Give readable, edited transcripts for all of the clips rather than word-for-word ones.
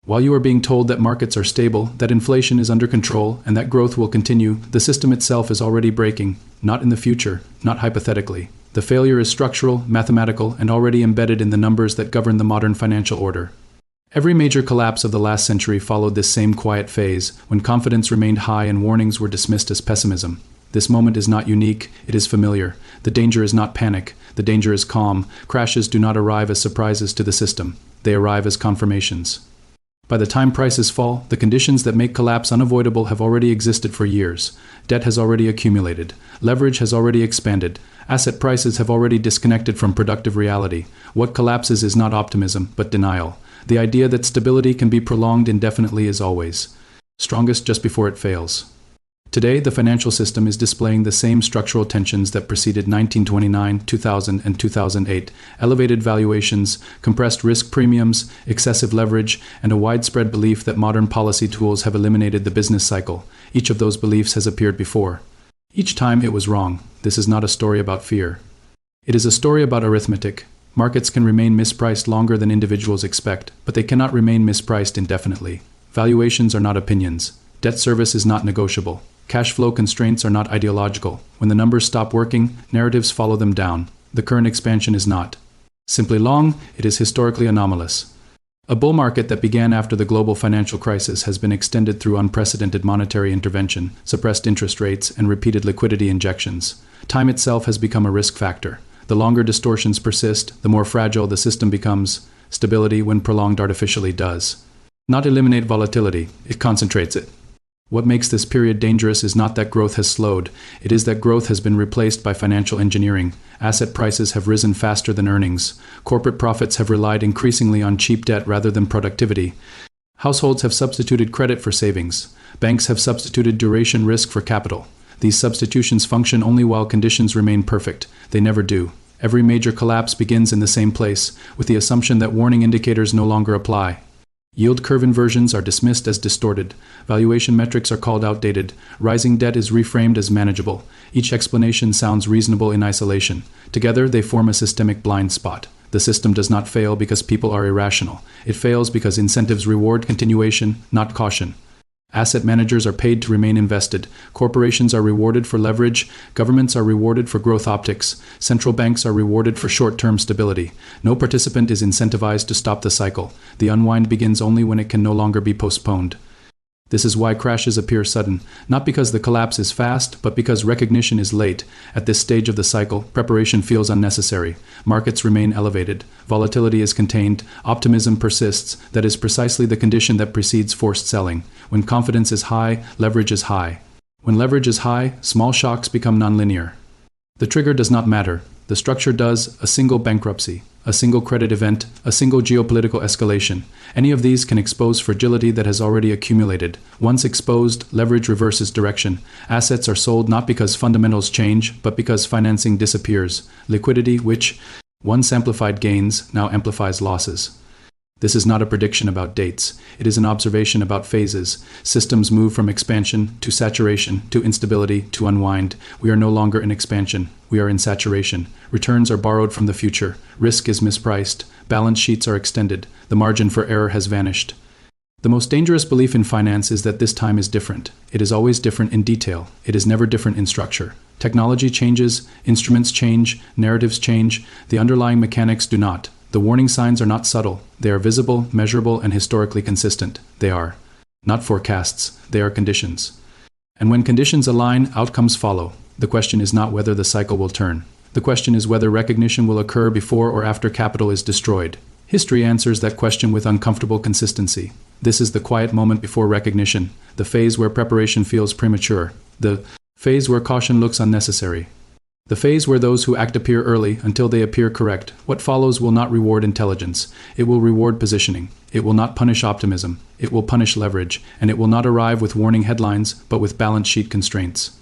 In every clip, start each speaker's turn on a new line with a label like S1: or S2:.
S1: While you are being told that markets are stable, that inflation is under control, and that growth will continue, the system itself is already breaking, not in the future, not hypothetically. The failure is structural, mathematical, and already embedded in the numbers that govern the modern financial order. Every major collapse of the last century followed this same quiet phase, when confidence remained high and warnings were dismissed as pessimism. This moment is not unique, it is familiar. The danger is not panic, the danger is calm. Crashes do not arrive as surprises to the system, they arrive as confirmations. By the time prices fall, the conditions that make collapse unavoidable have already existed for years. Debt has already accumulated. Leverage has already expanded. Asset prices have already disconnected from productive reality. What collapses is not optimism, but denial. The idea that stability can be prolonged indefinitely is always strongest just before it fails. Today, the financial system is displaying the same structural tensions that preceded 1929, 2000, and 2008: elevated valuations, compressed risk premiums, excessive leverage, and a widespread belief that modern policy tools have eliminated the business cycle. Each of those beliefs has appeared before. Each time it was wrong. This is not a story about fear. It is a story about arithmetic. Markets can remain mispriced longer than individuals expect, but they cannot remain mispriced indefinitely. Valuations are not opinions. Debt service is not negotiable. Cash flow constraints are not ideological. When the numbers stop working, narratives follow them down. The current expansion is not simply long, it is historically anomalous. A bull market that began after the global financial crisis has been extended through unprecedented monetary intervention, suppressed interest rates, and repeated liquidity injections. Time itself has become a risk factor. The longer distortions persist, the more fragile the system becomes. Stability, when prolonged artificially, does not eliminate volatility, it concentrates it. What makes this period dangerous is not that growth has slowed, it is that growth has been replaced by financial engineering. Asset prices have risen faster than earnings. Corporate profits have relied increasingly on cheap debt rather than productivity. Households have substituted credit for savings. Banks have substituted duration risk for capital. These substitutions function only while conditions remain perfect. They never do. Every major collapse begins in the same place, with the assumption that warning indicators no longer apply. Yield curve inversions are dismissed as distorted. Valuation metrics are called outdated. Rising debt is reframed as manageable. Each explanation sounds reasonable in isolation. Together, they form a systemic blind spot. The system does not fail because people are irrational. It fails because incentives reward continuation, not caution. Asset managers are paid to remain invested. Corporations are rewarded for leverage. Governments are rewarded for growth optics. Central banks are rewarded for short-term stability. No participant is incentivized to stop the cycle. The unwind begins only when it can no longer be postponed. This is why crashes appear sudden, not because the collapse is fast, but because recognition is late. At this stage of the cycle, preparation feels unnecessary. Markets remain elevated. Volatility is contained. Optimism persists. That is precisely the condition that precedes forced selling. When confidence is high, leverage is high. When leverage is high, small shocks become nonlinear. The trigger does not matter. The structure does. A single bankruptcy, a single credit event, a single geopolitical escalation. Any of these can expose fragility that has already accumulated. Once exposed, leverage reverses direction. Assets are sold not because fundamentals change, but because financing disappears. Liquidity, which once amplified gains, now amplifies losses. This is not a prediction about dates. It is an observation about phases. Systems move from expansion to saturation to instability to unwind. We are no longer in expansion. We are in saturation. Returns are borrowed from the future. Risk is mispriced. Balance sheets are extended. The margin for error has vanished. The most dangerous belief in finance is that this time is different. It is always different in detail. It is never different in structure. Technology changes, instruments change, narratives change. The underlying mechanics do not. The warning signs are not subtle. They are visible, measurable, and historically consistent. They are not forecasts, they are conditions. And when conditions align, outcomes follow. The question is not whether the cycle will turn. The question is whether recognition will occur before or after capital is destroyed. History answers that question with uncomfortable consistency. This is the quiet moment before recognition, the phase where preparation feels premature, the phase where caution looks unnecessary. The phase where those who act appear early until they appear correct. What follows will not reward intelligence. It will reward positioning. It will not punish optimism. It will punish leverage. And it will not arrive with warning headlines, but with balance sheet constraints.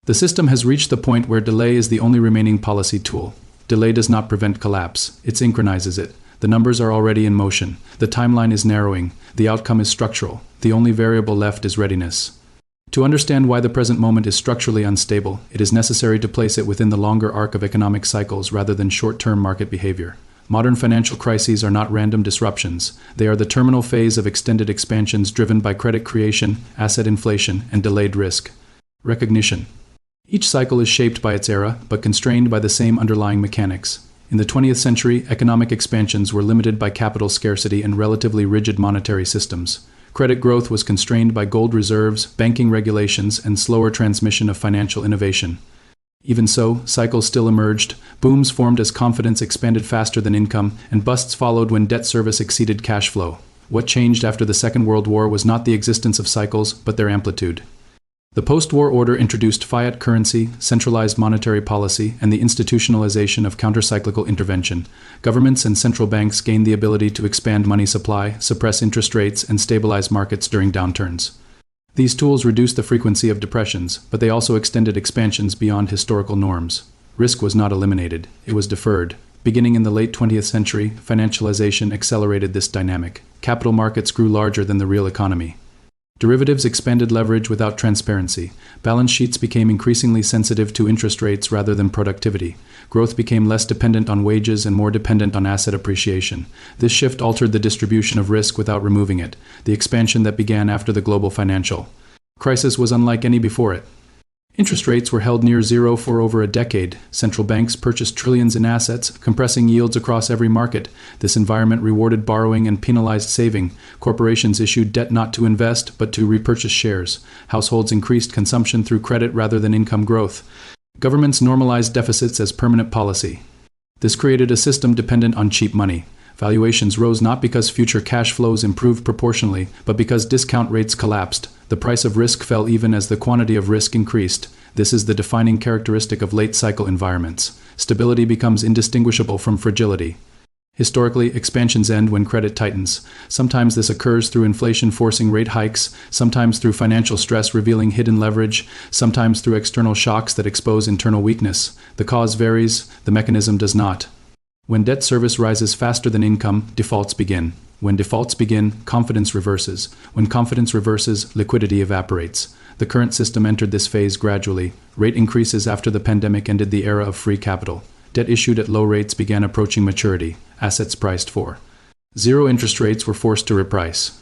S1: The system has reached the point where delay is the only remaining policy tool. Delay does not prevent collapse. It synchronizes it. The numbers are already in motion. The timeline is narrowing. The outcome is structural. The only variable left is readiness. To understand why the present moment is structurally unstable, it is necessary to place it within the longer arc of economic cycles rather than short-term market behavior. Modern financial crises are not random disruptions. They are the terminal phase of extended expansions driven by credit creation, asset inflation, and delayed risk recognition. Each cycle is shaped by its era, but constrained by the same underlying mechanics. In the 20th century, economic expansions were limited by capital scarcity and relatively rigid monetary systems. Credit growth was constrained by gold reserves, banking regulations, and slower transmission of financial innovation. Even so, cycles still emerged, booms formed as confidence expanded faster than income, and busts followed when debt service exceeded cash flow. What changed after the Second World War was not the existence of cycles, but their amplitude. The post-war order introduced fiat currency, centralized monetary policy, and the institutionalization of countercyclical intervention. Governments and central banks gained the ability to expand money supply, suppress interest rates, and stabilize markets during downturns. These tools reduced the frequency of depressions, but they also extended expansions beyond historical norms. Risk was not eliminated, it was deferred. Beginning in the late 20th century, financialization accelerated this dynamic. Capital markets grew larger than the real economy. Derivatives expanded leverage without transparency. Balance sheets became increasingly sensitive to interest rates rather than productivity. Growth became less dependent on wages and more dependent on asset appreciation. This shift altered the distribution of risk without removing it. The expansion that began after the global financial crisis was unlike any before it. Interest rates were held near zero for over a decade. Central banks purchased trillions in assets, compressing yields across every market. This environment rewarded borrowing and penalized saving. Corporations issued debt not to invest, but to repurchase shares. Households increased consumption through credit rather than income growth. Governments normalized deficits as permanent policy. This created a system dependent on cheap money. Valuations rose not because future cash flows improved proportionally, but because discount rates collapsed. The price of risk fell even as the quantity of risk increased. This is the defining characteristic of late-cycle environments. Stability becomes indistinguishable from fragility. Historically, expansions end when credit tightens. Sometimes this occurs through inflation forcing rate hikes, sometimes through financial stress revealing hidden leverage, sometimes through external shocks that expose internal weakness. The cause varies, the mechanism does not. When debt service rises faster than income, defaults begin. When defaults begin, confidence reverses. When confidence reverses, liquidity evaporates. The current system entered this phase gradually. Rate increases after the pandemic ended the era of free capital. Debt issued at low rates began approaching maturity. Assets priced for zero interest rates were forced to reprice.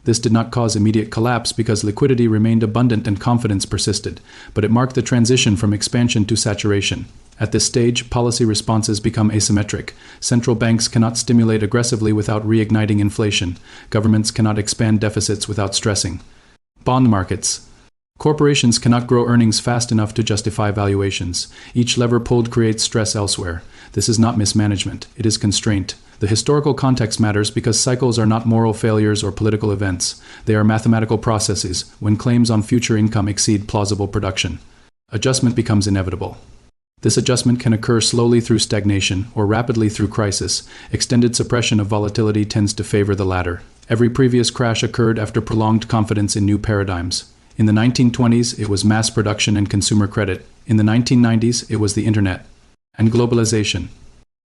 S1: This did not cause immediate collapse because liquidity remained abundant and confidence persisted, but it marked the transition from expansion to saturation. At this stage, policy responses become asymmetric. Central banks cannot stimulate aggressively without reigniting inflation. Governments cannot expand deficits without stressing bond markets. Corporations cannot grow earnings fast enough to justify valuations. Each lever pulled creates stress elsewhere. This is not mismanagement, it is constraint. The historical context matters because cycles are not moral failures or political events. They are mathematical processes when claims on future income exceed plausible production. Adjustment becomes inevitable. This adjustment can occur slowly through stagnation or rapidly through crisis. Extended suppression of volatility tends to favor the latter. Every previous crash occurred after prolonged confidence in new paradigms. In the 1920s, it was mass production and consumer credit. In the 1990s, it was the internet and globalization.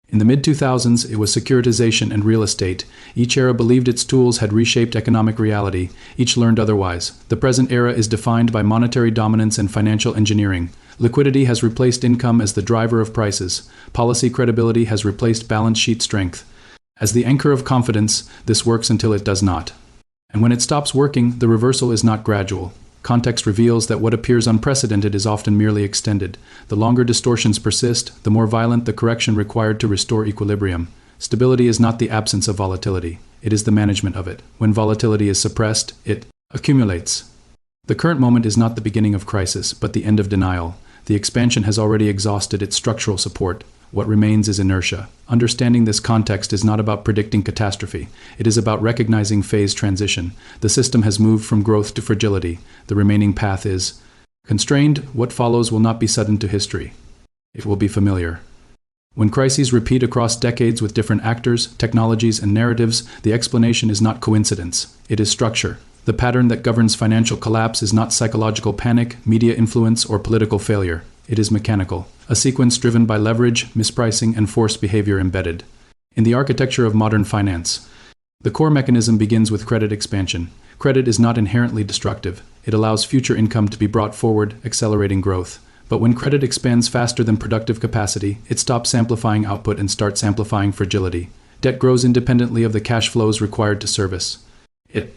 S1: In the mid-2000s, it was securitization and real estate. Each era believed its tools had reshaped economic reality. Each learned otherwise. The present era is defined by monetary dominance and financial engineering. Liquidity has replaced income as the driver of prices. Policy credibility has replaced balance sheet strength. As the anchor of confidence, this works until it does not. And when it stops working, the reversal is not gradual. Context reveals that what appears unprecedented is often merely extended. The longer distortions persist, the more violent the correction required to restore equilibrium. Stability is not the absence of volatility. It is the management of it. When volatility is suppressed, it accumulates. The current moment is not the beginning of crisis, but the end of denial. The expansion has already exhausted its structural support. What remains is inertia. Understanding this context is not about predicting catastrophe. It is about recognizing phase transition. The system has moved from growth to fragility. The remaining path is constrained. What follows will not be sudden to history. It will be familiar. When crises repeat across decades with different actors, technologies, and narratives, the explanation is not coincidence. It is structure. The pattern that governs financial collapse is not psychological panic, media influence, or political failure. It is mechanical, a sequence driven by leverage, mispricing, and forced behavior embedded. In the architecture of modern finance, the core mechanism begins with credit expansion. Credit is not inherently destructive. It allows future income to be brought forward, accelerating growth. But when credit expands faster than productive capacity, it stops amplifying output and starts amplifying fragility. Debt grows independently of the cash flows required to service it.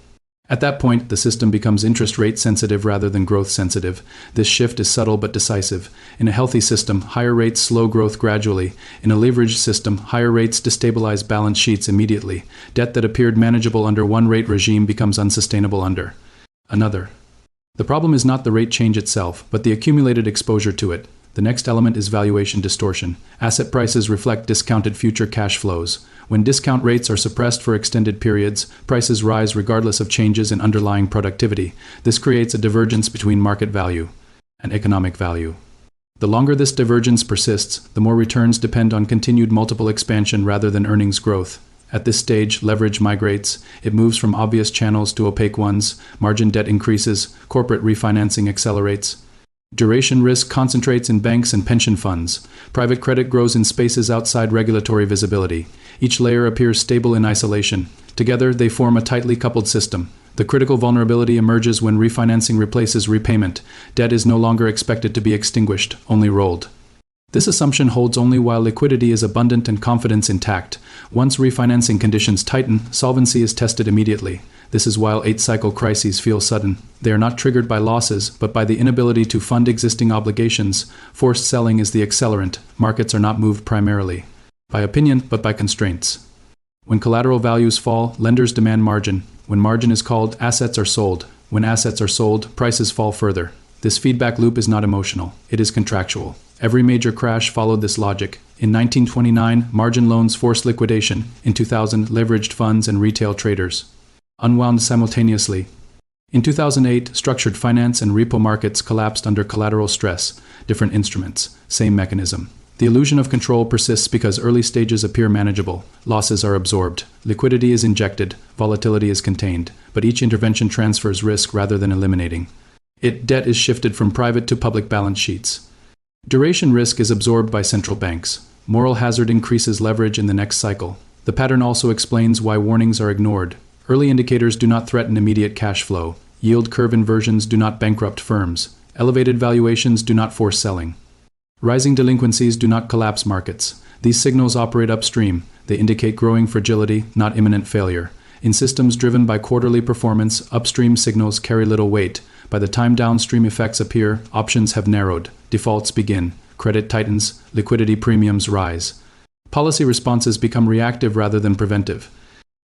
S1: At that point, the system becomes interest rate sensitive rather than growth sensitive. This shift is subtle but decisive. In a healthy system, higher rates slow growth gradually. In a leveraged system, higher rates destabilize balance sheets immediately. Debt that appeared manageable under one rate regime becomes unsustainable under another. The problem is not the rate change itself, but the accumulated exposure to it. The next element is valuation distortion. Asset prices reflect discounted future cash flows. When discount rates are suppressed for extended periods, prices rise regardless of changes in underlying productivity. This creates a divergence between market value and economic value. The longer this divergence persists, the more returns depend on continued multiple expansion rather than earnings growth. At this stage, leverage migrates. It moves from obvious channels to opaque ones. Margin debt increases. Corporate refinancing accelerates. Duration risk concentrates in banks and pension funds. Private credit grows in spaces outside regulatory visibility. Each layer appears stable in isolation. Together, they form a tightly coupled system. The critical vulnerability emerges when refinancing replaces repayment. Debt is no longer expected to be extinguished, only rolled. This assumption holds only while liquidity is abundant and confidence intact. Once refinancing conditions tighten, solvency is tested immediately. This is why 8-cycle crises feel sudden. They are not triggered by losses, but by the inability to fund existing obligations. Forced selling is the accelerant. Markets are not moved primarily by opinion, but by constraints. When collateral values fall, lenders demand margin. When margin is called, assets are sold. When assets are sold, prices fall further. This feedback loop is not emotional. It is contractual. Every major crash followed this logic. In 1929, margin loans forced liquidation. In 2000, leveraged funds and retail traders unwound simultaneously. In 2008, structured finance and repo markets collapsed under collateral stress. Different instruments, same mechanism. The illusion of control persists because early stages appear manageable. Losses are absorbed. Liquidity is injected. Volatility is contained. But each intervention transfers risk rather than eliminating it. Debt is shifted from private to public balance sheets. Duration risk is absorbed by central banks. Moral hazard increases leverage in the next cycle. The pattern also explains why warnings are ignored. Early indicators do not threaten immediate cash flow. Yield curve inversions do not bankrupt firms. Elevated valuations do not force selling. Rising delinquencies do not collapse markets. These signals operate upstream. They indicate growing fragility, not imminent failure. In systems driven by quarterly performance, upstream signals carry little weight. By the time downstream effects appear, options have narrowed. Defaults begin. Credit tightens. Liquidity premiums rise. Policy responses become reactive rather than preventive.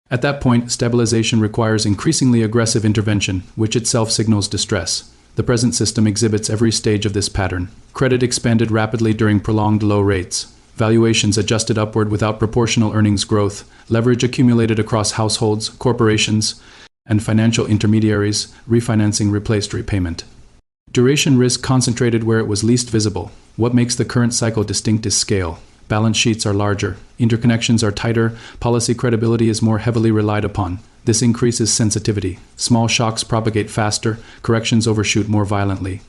S1: At that point, stabilization requires increasingly aggressive intervention, which itself signals distress. The present system exhibits every stage of this pattern. Credit expanded rapidly during prolonged low rates. Valuations adjusted upward without proportional earnings growth. Leverage accumulated across households, corporations, and financial intermediaries. Refinancing replaced repayment. Duration risk concentrated where it was least visible. What makes the current cycle distinct is scale. Balance sheets are larger. Interconnections are tighter. Policy credibility is more heavily relied upon. This increases sensitivity. Small shocks propagate faster. Corrections overshoot more violently.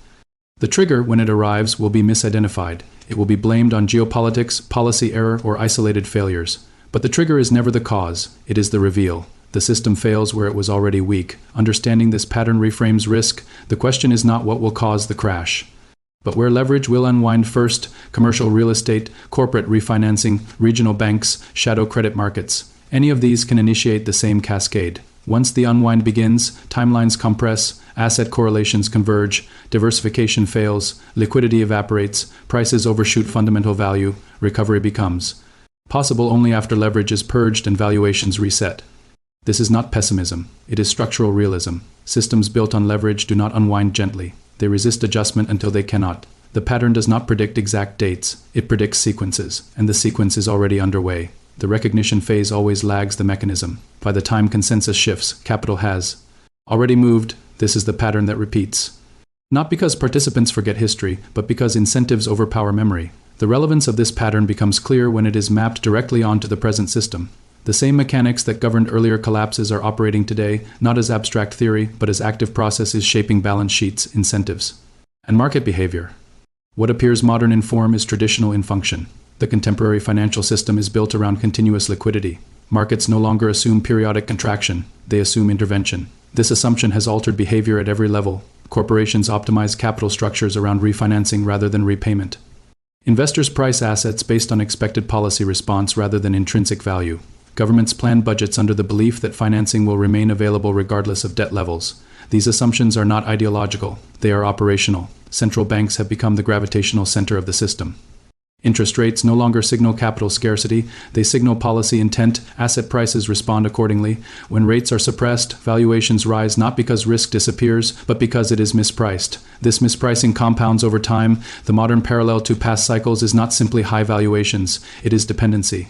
S1: The trigger, when it arrives, will be misidentified. It will be blamed on geopolitics, policy error, or isolated failures. But the trigger is never the cause. It is the reveal. The system fails where it was already weak. Understanding this pattern reframes risk. The question is not what will cause the crash, but where leverage will unwind first: commercial real estate, corporate refinancing, regional banks, shadow credit markets. Any of these can initiate the same cascade. Once the unwind begins, timelines compress, asset correlations converge, diversification fails, liquidity evaporates, prices overshoot fundamental value, recovery becomes possible only after leverage is purged and valuations reset. This is not pessimism. It is structural realism. Systems built on leverage do not unwind gently. They resist adjustment until they cannot. The pattern does not predict exact dates. It predicts sequences, and the sequence is already underway. The recognition phase always lags the mechanism. By the time consensus shifts, capital has already moved. This is the pattern that repeats. Not because participants forget history, but because incentives overpower memory. The relevance of this pattern becomes clear when it is mapped directly onto the present system. The same mechanics that governed earlier collapses are operating today, not as abstract theory, but as active processes shaping balance sheets, incentives, and market behavior. What appears modern in form is traditional in function. The contemporary financial system is built around continuous liquidity. Markets no longer assume periodic contraction, they assume intervention. This assumption has altered behavior at every level. Corporations optimize capital structures around refinancing rather than repayment. Investors price assets based on expected policy response rather than intrinsic value. Governments plan budgets under the belief that financing will remain available regardless of debt levels. These assumptions are not ideological, they are operational. Central banks have become the gravitational center of the system. Interest rates no longer signal capital scarcity, they signal policy intent. Asset prices respond accordingly. When rates are suppressed, valuations rise not because risk disappears, but because it is mispriced. This mispricing compounds over time. The modern parallel to past cycles is not simply high valuations, it is dependency.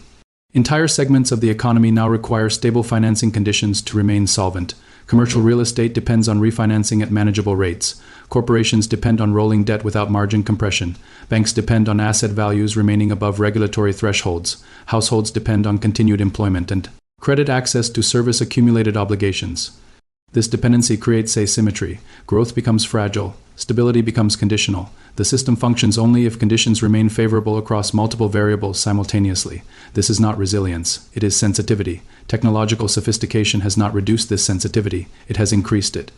S1: Entire segments of the economy now require stable financing conditions to remain solvent. Commercial real estate depends on refinancing at manageable rates. Corporations depend on rolling debt without margin compression. Banks depend on asset values remaining above regulatory thresholds. Households depend on continued employment and credit access to service accumulated obligations. This dependency creates asymmetry. Growth becomes fragile. Stability becomes conditional. The system functions only if conditions remain favorable across multiple variables simultaneously. This is not resilience, it is sensitivity. Technological sophistication has not reduced this sensitivity, it has increased it.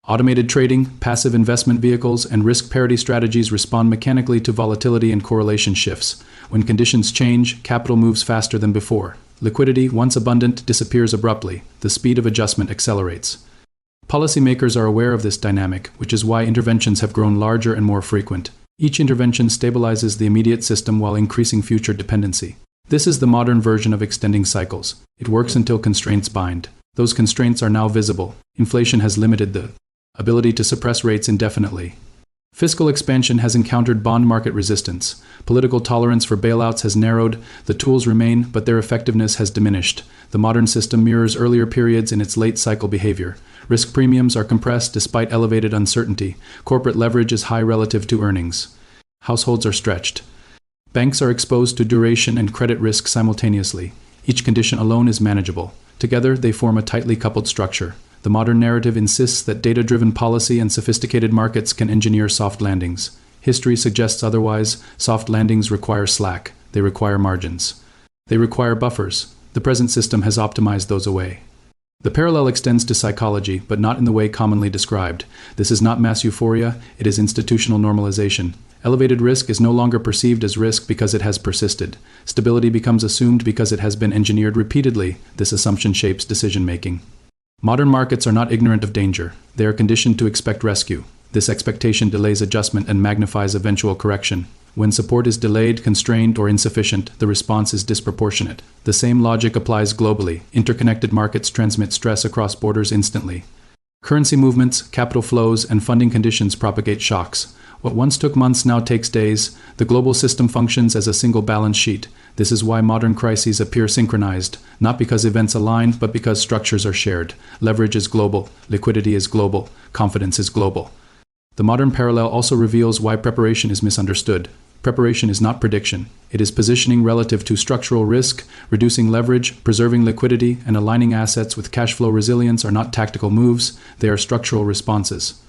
S1: Automated trading, passive investment vehicles, and risk parity strategies respond mechanically to volatility and correlation shifts. When conditions change, capital moves faster than before. Liquidity, once abundant, disappears abruptly. The speed of adjustment accelerates. Policymakers are aware of this dynamic, which is why interventions have grown larger and more frequent. Each intervention stabilizes the immediate system while increasing future dependency. This is the modern version of extending cycles. It works until constraints bind. Those constraints are now visible. Inflation has limited the ability to suppress rates indefinitely. Fiscal expansion has encountered bond market resistance. Political tolerance for bailouts has narrowed. The tools remain, but their effectiveness has diminished. The modern system mirrors earlier periods in its late cycle behavior. Risk premiums are compressed despite elevated uncertainty. Corporate leverage is high relative to earnings. Households are stretched. Banks are exposed to duration and credit risk simultaneously. Each condition alone is manageable. Together, they form a tightly coupled structure. The modern narrative insists that data-driven policy and sophisticated markets can engineer soft landings. History suggests otherwise. Soft landings require slack. They require margins. They require buffers. The present system has optimized those away. The parallel extends to psychology, but not in the way commonly described. This is not mass euphoria, it is institutional normalization. Elevated risk is no longer perceived as risk because it has persisted. Stability becomes assumed because it has been engineered repeatedly. This assumption shapes decision-making. Modern markets are not ignorant of danger. They are conditioned to expect rescue. This expectation delays adjustment and magnifies eventual correction. When support is delayed, constrained, or insufficient, the response is disproportionate. The same logic applies globally. Interconnected markets transmit stress across borders instantly. Currency movements, capital flows, and funding conditions propagate shocks. What once took months now takes days. The global system functions as a single balance sheet. This is why modern crises appear synchronized, not because events align, but because structures are shared. Leverage is global, liquidity is global, confidence is global. The modern parallel also reveals why preparation is misunderstood. Preparation is not prediction. It is positioning relative to structural risk. Reducing leverage, preserving liquidity, and aligning assets with cash flow resilience are not tactical moves, they are structural responses.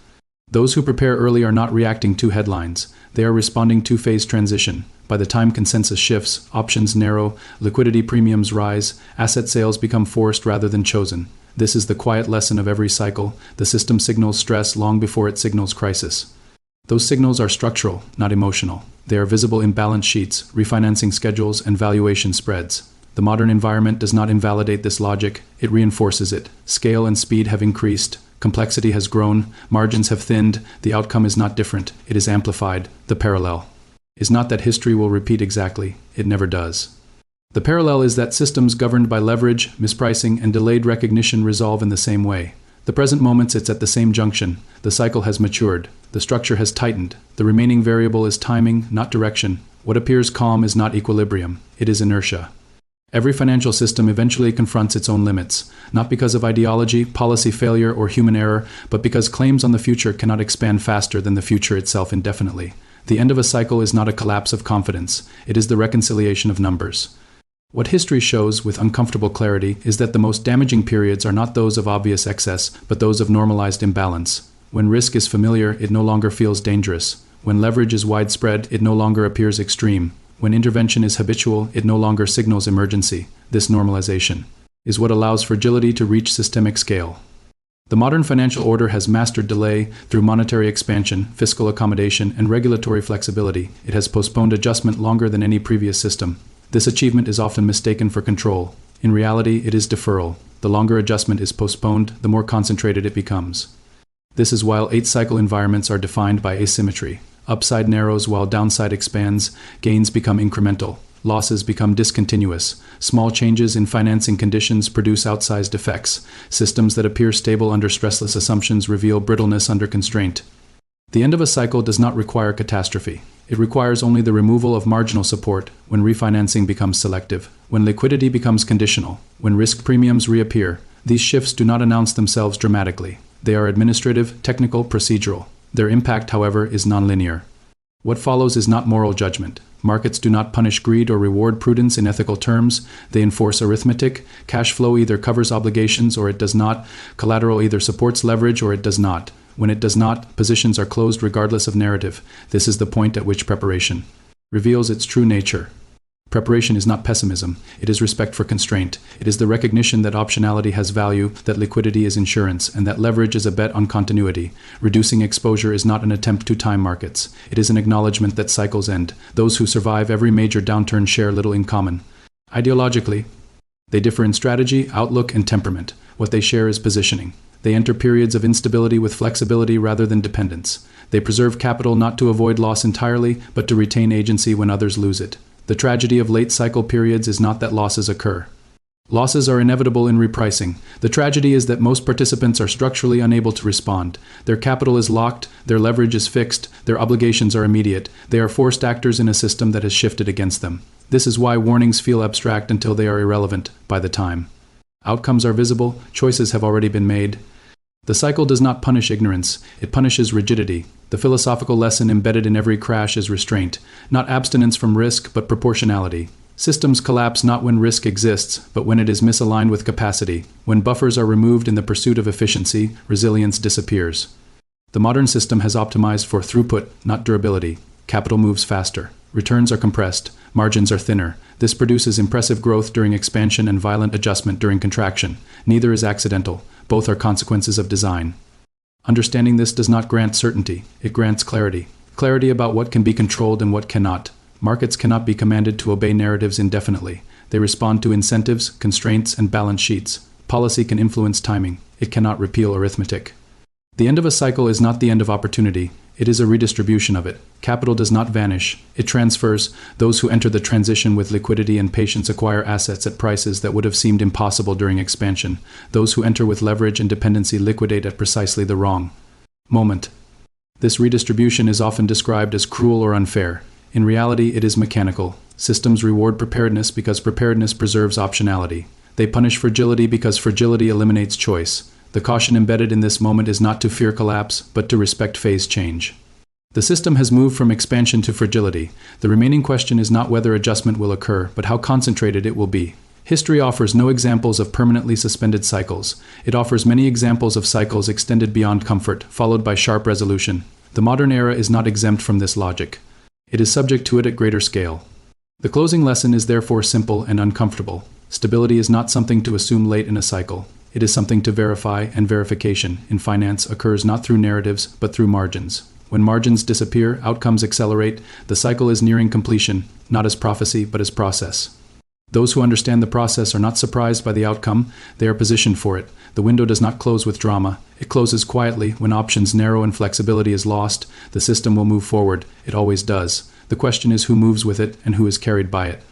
S1: Those who prepare early are not reacting to headlines. They are responding to phase transition. By the time consensus shifts, options narrow, liquidity premiums rise, asset sales become forced rather than chosen. This is the quiet lesson of every cycle. The system signals stress long before it signals crisis. Those signals are structural, not emotional. They are visible in balance sheets, refinancing schedules, and valuation spreads. The modern environment does not invalidate this logic, it reinforces it. Scale and speed have increased. Complexity has grown, margins have thinned, the outcome is not different, it is amplified. The parallel is not that history will repeat exactly, it never does. The parallel is that systems governed by leverage, mispricing, and delayed recognition resolve in the same way. The present moment sits at the same junction. The cycle has matured. The structure has tightened. The remaining variable is timing, not direction. What appears calm is not equilibrium, it is inertia. Every financial system eventually confronts its own limits, not because of ideology, policy failure, or human error, but because claims on the future cannot expand faster than the future itself indefinitely. The end of a cycle is not a collapse of confidence, it is the reconciliation of numbers. What history shows with uncomfortable clarity is that the most damaging periods are not those of obvious excess, but those of normalized imbalance. When risk is familiar, it no longer feels dangerous. When leverage is widespread, it no longer appears extreme. When intervention is habitual, it no longer signals emergency. This normalization is what allows fragility to reach systemic scale. The modern financial order has mastered delay through monetary expansion, fiscal accommodation, and regulatory flexibility. It has postponed adjustment longer than any previous system. This achievement is often mistaken for control. In reality, it is deferral. The longer adjustment is postponed, the more concentrated it becomes. This is why 8-cycle environments are defined by asymmetry. Upside narrows while downside expands, gains become incremental. Losses become discontinuous. Small changes in financing conditions produce outsized effects. Systems that appear stable under stressless assumptions reveal brittleness under constraint. The end of a cycle does not require catastrophe. It requires only the removal of marginal support when refinancing becomes selective, when liquidity becomes conditional, when risk premiums reappear. These shifts do not announce themselves dramatically. They are administrative, technical, procedural. Their impact, however, is nonlinear. What follows is not moral judgment. Markets do not punish greed or reward prudence in ethical terms. They enforce arithmetic. Cash flow either covers obligations or it does not. Collateral either supports leverage or it does not. When it does not, positions are closed regardless of narrative. This is the point at which preparation reveals its true nature. Preparation is not pessimism. It is respect for constraint. It is the recognition that optionality has value, that liquidity is insurance, and that leverage is a bet on continuity. Reducing exposure is not an attempt to time markets. It is an acknowledgement that cycles end. Those who survive every major downturn share little in common. Ideologically, they differ in strategy, outlook, and temperament. What they share is positioning. They enter periods of instability with flexibility rather than dependence. They preserve capital not to avoid loss entirely, but to retain agency when others lose it. The tragedy of late cycle periods is not that losses occur. Losses are inevitable in repricing. The tragedy is that most participants are structurally unable to respond. Their capital is locked, their leverage is fixed, their obligations are immediate. They are forced actors in a system that has shifted against them. This is why warnings feel abstract until they are irrelevant by the time outcomes are visible, choices have already been made. The cycle does not punish ignorance, it punishes rigidity. The philosophical lesson embedded in every crash is restraint, not abstinence from risk, but proportionality. Systems collapse not when risk exists, but when it is misaligned with capacity. When buffers are removed in the pursuit of efficiency, resilience disappears. The modern system has optimized for throughput, not durability. Capital moves faster. Returns are compressed. Margins are thinner. This produces impressive growth during expansion and violent adjustment during contraction. Neither is accidental. Both are consequences of design. Understanding this does not grant certainty. It grants clarity. Clarity about what can be controlled and what cannot. Markets cannot be commanded to obey narratives indefinitely. They respond to incentives, constraints, and balance sheets. Policy can influence timing. It cannot repeal arithmetic. The end of a cycle is not the end of opportunity. It is a redistribution of it. Capital does not vanish. It transfers. Those who enter the transition with liquidity and patience acquire assets at prices that would have seemed impossible during expansion. Those who enter with leverage and dependency liquidate at precisely the wrong moment. This redistribution is often described as cruel or unfair. In reality, it is mechanical. Systems reward preparedness because preparedness preserves optionality. They punish fragility because fragility eliminates choice. The caution embedded in this moment is not to fear collapse, but to respect phase change. The system has moved from expansion to fragility. The remaining question is not whether adjustment will occur, but how concentrated it will be. History offers no examples of permanently suspended cycles. It offers many examples of cycles extended beyond comfort, followed by sharp resolution. The modern era is not exempt from this logic. It is subject to it at greater scale. The closing lesson is therefore simple and uncomfortable. Stability is not something to assume late in a cycle. It is something to verify, and verification in finance occurs not through narratives, but through margins. When margins disappear, outcomes accelerate. The cycle is nearing completion, not as prophecy, but as process. Those who understand the process are not surprised by the outcome. They are positioned for it. The window does not close with drama. It closes quietly. When options narrow and flexibility is lost, the system will move forward. It always does. The question is who moves with it and who is carried by it.